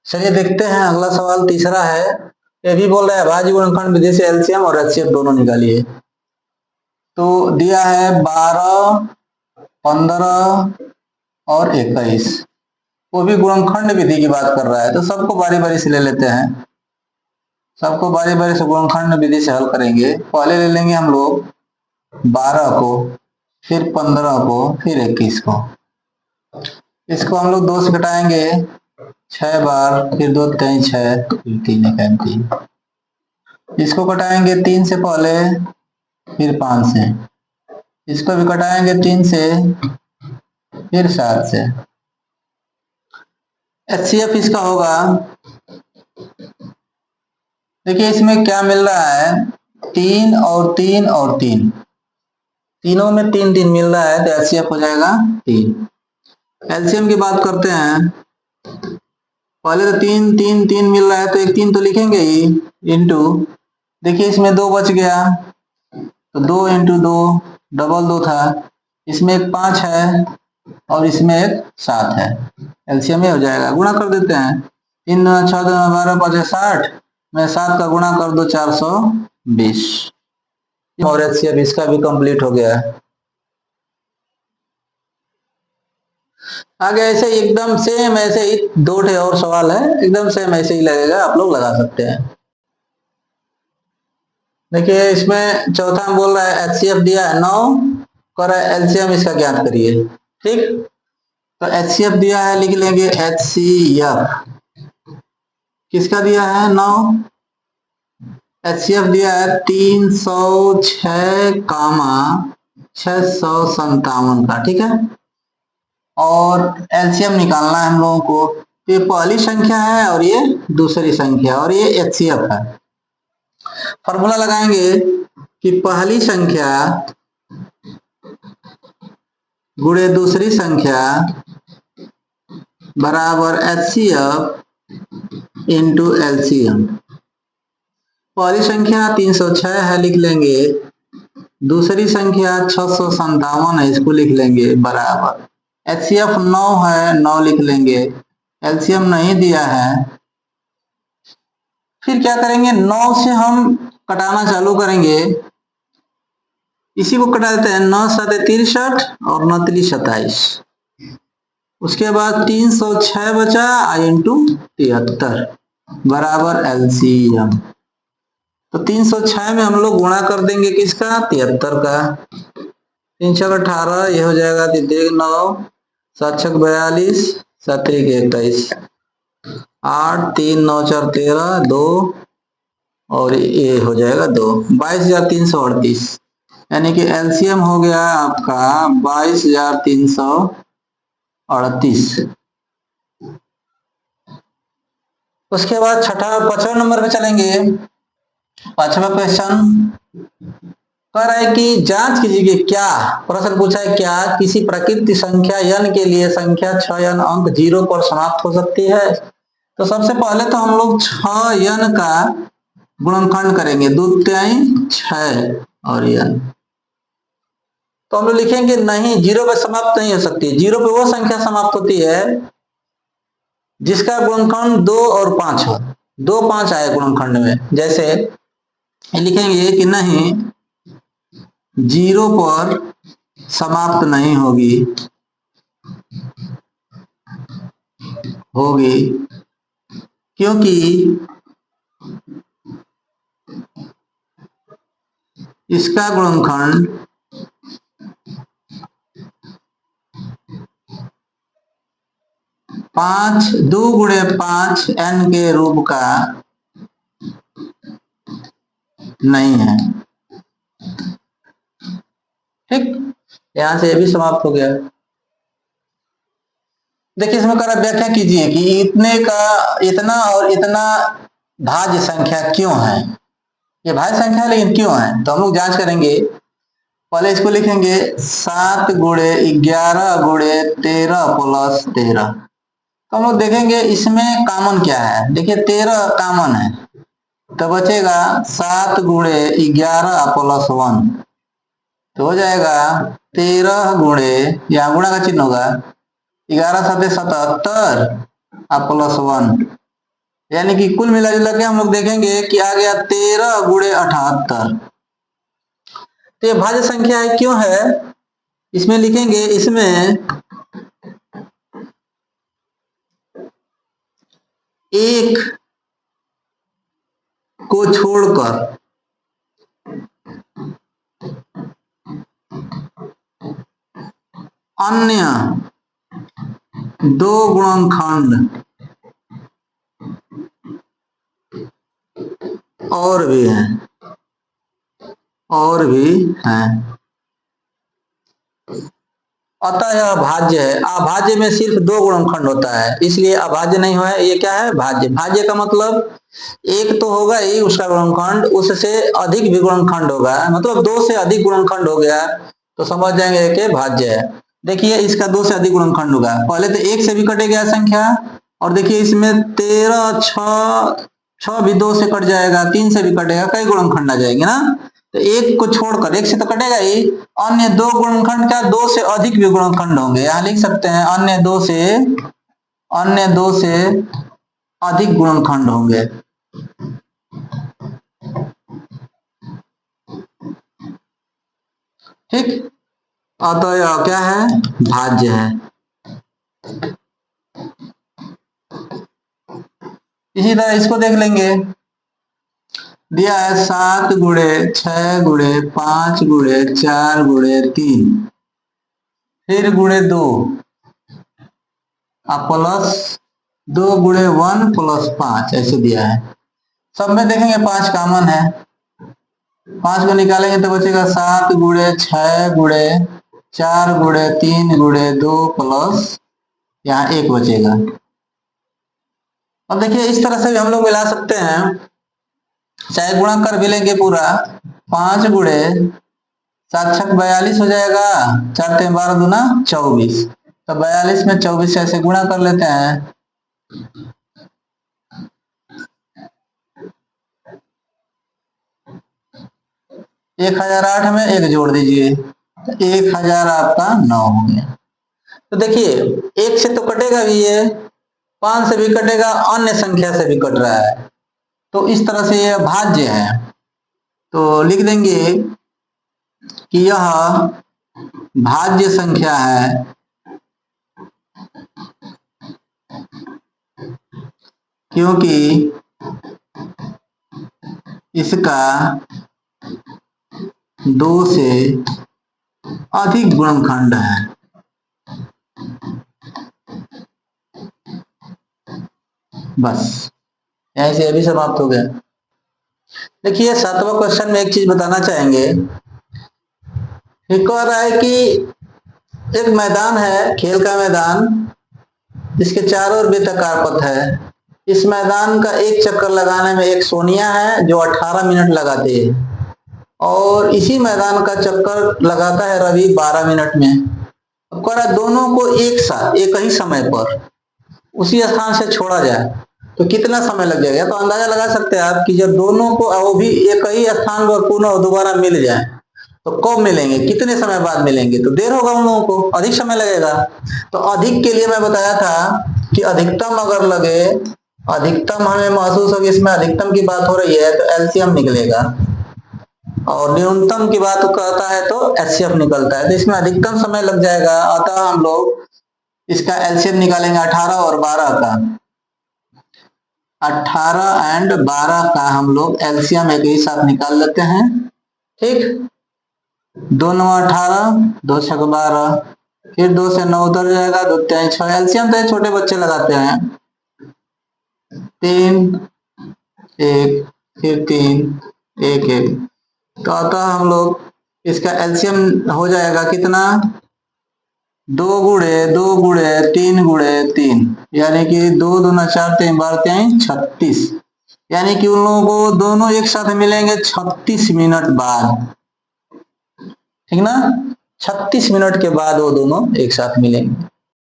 चलिए देखते हैं अगला सवाल तीसरा है। ये भी बोल रहा है भाज्य गुणनखंड विधि से एलसीएम और एचसीएफ दोनों निकालिए। तो दिया है 12, 15 और 21। वो भी गुणनखंड विधि की बात कर रहा है, तो सबको बारी बारी से ले लेते हैं। सबको बारी बारी से गुणनखंड विधि से हल करेंगे। पहले ले लेंगे हम लोग 12 को, फिर 15 को, फिर 21 को। इसको हम लोग 2 से घटाएंगे 6 बार, फिर 2 3 6, फिर 3 1 3। इसको घटाएंगे 3 से पहले, फिर 5 से। इसको भी घटाएंगे 3 से, फिर 7 से। एचसीएफ इसका होगा, देखिए इसमें क्या मिल रहा है, 3 और 3 और 3, तीनों में 3 3 मिल रहा है, तो एचसीएफ हो जाएगा 3। एलसीएम की बात करते हैं। पहले तो 3 3 3 मिल रहा है, तो एक 3 तो लिखेंगे ही, इंटू, देखिए इसमें 2 बच गया, तो 2 इंटू 2 डबल 2 था, इसमें एक 5 है और इसमें एक 7 है। एलसीएम में हो जाएगा, गुणा कर देते हैं। 3 2 6 2 12 5 60 में 7 का गुणा कर दो 420। और एचसीएफ इसका भी कंप्लीट हो गया है। आगे ऐसे एकदम सेम ऐसे ही 2 ठे और सवाल है, एकदम सेम ऐसे ही लगेगा, आप लोग लगा सकते हैं। देखिए इसमें चौथा में बोल रहा है एचसीएफ दिया है 9, कर एलसीएम इसका ज्ञात करिए। ठीक, तो एचसीएफ दिया है, लिख लेंगे एचसीएफ किसका दिया है 9। एचसीएफ दिया है 306, 657 का, ठीक है। और एलसीएम निकालना है हम लोगों को। ये पहली संख्या है और ये दूसरी संख्या, और ये एचसीएफ है। फॉर्मूला लगाएंगे कि पहली संख्या गुणे दूसरी संख्या बराबर एचसीएफ इंटू एलसीएम। पहली संख्या 306 है, लिख लेंगे। दूसरी संख्या 657 है, इसको लिख लेंगे, बराबर एचसीएफ 9 है, 9 लिख लेंगे। एलसीएम नहीं दिया है, फिर क्या करेंगे, 9 से हम कटाना चालू करेंगे। इसी को कटा देते हैं, 9 7 63 और 9 3 27। उसके बाद 306 बचा इंटू 73 बराबर एलसीएम। तो 306 में हम लोग गुणा कर देंगे किसका, 73 का। 3 6 18, ये हो जाएगा 9 7 6 42 7 1 21, 8 3 9 4 13 2, और ये हो जाएगा 2, 22,338। यानी कि एलसीएम हो गया आपका 22,338। उसके बाद छठा 5वां नंबर पे चलेंगे। 5वां क्वेश्चन कह रहा है कि जांच कीजिए कि क्या, प्रश्न पूछा है, क्या किसी प्रकृत संख्या n के लिए संख्या 6n अंक 0 पर समाप्त हो सकती है। तो सबसे पहले तो हम लोग 6n का गुणनखंड करेंगे, 2 तिहाई 6 और n। तो हम लोग लिखेंगे नहीं, 0 पर समाप्त नहीं हो सकती। 0 पे वो संख्या समाप्त होती है जिसका गुणनखंड 2 और 5 हो, 2 5 आए गुणनखंड में। जैसे लिखेंगे कि नहीं, 0 पर समाप्त नहीं होगी क्योंकि इसका गुणनखंड 5 2 गुणे 5 n के रूप का नहीं है। ठीक, यहां से ये भी समाप्त हो गया। देखिए इसमें कर व्याख्या कीजिए कि इतने का इतना और इतना भाज्य संख्या क्यों है। ये भाज्य संख्या है लेकिन क्यों है, तो हम लोग जांच करेंगे। पहले इसको लिखेंगे 7 गुणे 11 गुणे 13 प्लस 13। तो हम लोग देखेंगे इसमें कॉमन क्या है। देखिए 13 कॉमन है, तो बचेगा 7 गुणे 11 प्लस 1, तो हो जाएगा 13 गुणे, यहाँ गुणा का चिन्ह होगा, 11 7 77 प्लस 1, यानी कि कुल मिला जुला के हम लोग देखेंगे कि आ गया 13 गुणे 78। तो ये भाज्य संख्या है, क्यों है इसमें लिखेंगे, इसमें एक को छोड़कर अन्य दो गुणनखंड और भी हैं, अतः यह भाज्य है। अभाज्य में सिर्फ दो गुणनखंड होता है, इसलिए अभाज्य नहीं हुआ है। ये क्या है, भाज्य। भाज्य का मतलब एक तो होगा ही उसका गुणनखंड, उससे अधिक भी गुणनखंड होगा, मतलब दो से अधिक गुणनखंड हो गया तो समझ जाएंगे कि भाज्य है। देखिए इसका दो से अधिक गुणनखंड होगा, पहले तो एक से भी कटेगा संख्या, और देखिए इसमें 13, 6 भी दो से कट जाएगा, 3 से भी कटेगा, कई गुणनखंड आ जाएंगे ना। तो एक को छोड़कर, एक से तो कटेगा ही, अन्य दो गुणनखंड क्या, दो से अधिक भी गुणनखंड होंगे। यहां लिख सकते हैं अन्य दो से अधिक गुणनखंड होंगे। ठीक, अतः यह क्या है, भाज्य है। इसी तरह इसको देख लेंगे, दिया है 7 गुणे 6 गुणे 5 गुणे 4 गुणे 3 फिर गुणे 2 प्लस 2 गुणे 1 प्लस 5, ऐसे दिया है। सब में देखेंगे 5 कॉमन है, 5 को निकालेंगे तो बचेगा 7 गुणे 6 गुणे 4 गुणे 3 गुणे 2 प्लस यहाँ 1 बचेगा। अब देखिए इस तरह से भी हम लोग मिला सकते हैं, चाहे गुणा कर भी लेंगे पूरा। 5 गुणे 7 छक 42 हो जाएगा, 4 3 12 दूना 24, तो 42 में 24 से ऐसे गुणा कर लेते हैं। 1008 में 1 जोड़ दीजिए तो 1000 आपका 9 हो गया। तो देखिए एक से तो कटेगा भी, ये 5 से भी कटेगा, अन्य संख्या से भी कट रहा है, तो इस तरह से यह भाज्य है। तो लिख देंगे कि यह भाज्य संख्या है, क्योंकि इसका 2 से अधिक गुणनखंड है। बस यहीं से अभी समाप्त हो गया। देखिए 7वां क्वेश्चन में एक चीज बताना चाहेंगे, कह रहा है कि एक मैदान है, खेल का मैदान, जिसके चारों ओर वृत्ताकार पथ है। इस मैदान का एक चक्कर लगाने में एक सोनिया है जो 18 मिनट लगाती है, और इसी मैदान का चक्कर लगाता है रवि 12 मिनट में। अब कह रहा है दोनों को एक साथ एक ही समय पर उसी स्थान से छोड़ा जाए तो कितना समय लग जाएगा। तो अंदाजा लगा सकते हैं आप कि जब दोनों को वो भी एक ही स्थान पर पुनः दोबारा मिल जाए तो कब मिलेंगे, कितने समय बाद मिलेंगे, तो देर होगा उन लोगों को, अधिक समय लगेगा। तो अधिक के लिए मैं बताया था कि अधिकतम अगर लगे, अधिकतम हमें महसूस हो कि इसमें अधिकतम की बात हो रही है तो एलसीएम निकलेगा, और न्यूनतम की बात करता है तो एचसीएफ निकलता है, तो इसमें अधिकतम समय लग जाएगा। अतः हम लोग इसका एलसीएम निकालेंगे 18 और 12 का, 18 एंड 12 का हम लोग एलसीएम एक ही साथ निकाल लेते हैं। ठीक, 2 9 18, 2 6 12, फिर 2 से 9 उतर जाएगा, 2 3 6, एलसीएम तो छोटे बच्चे लगाते हैं, 3 1 फिर 3 1 1, तो अतः हम लोग इसका एलसीएम हो जाएगा कितना, 2 गुणे 2 गुणे 3 गुणे 3, यानी कि 2 दूना 4 3 12 3 36, यानी कि उन लोगों को दोनों एक साथ मिलेंगे 36 मिनट बाद। ठीक ना, 36 मिनट के बाद वो दोनों एक साथ मिलेंगे।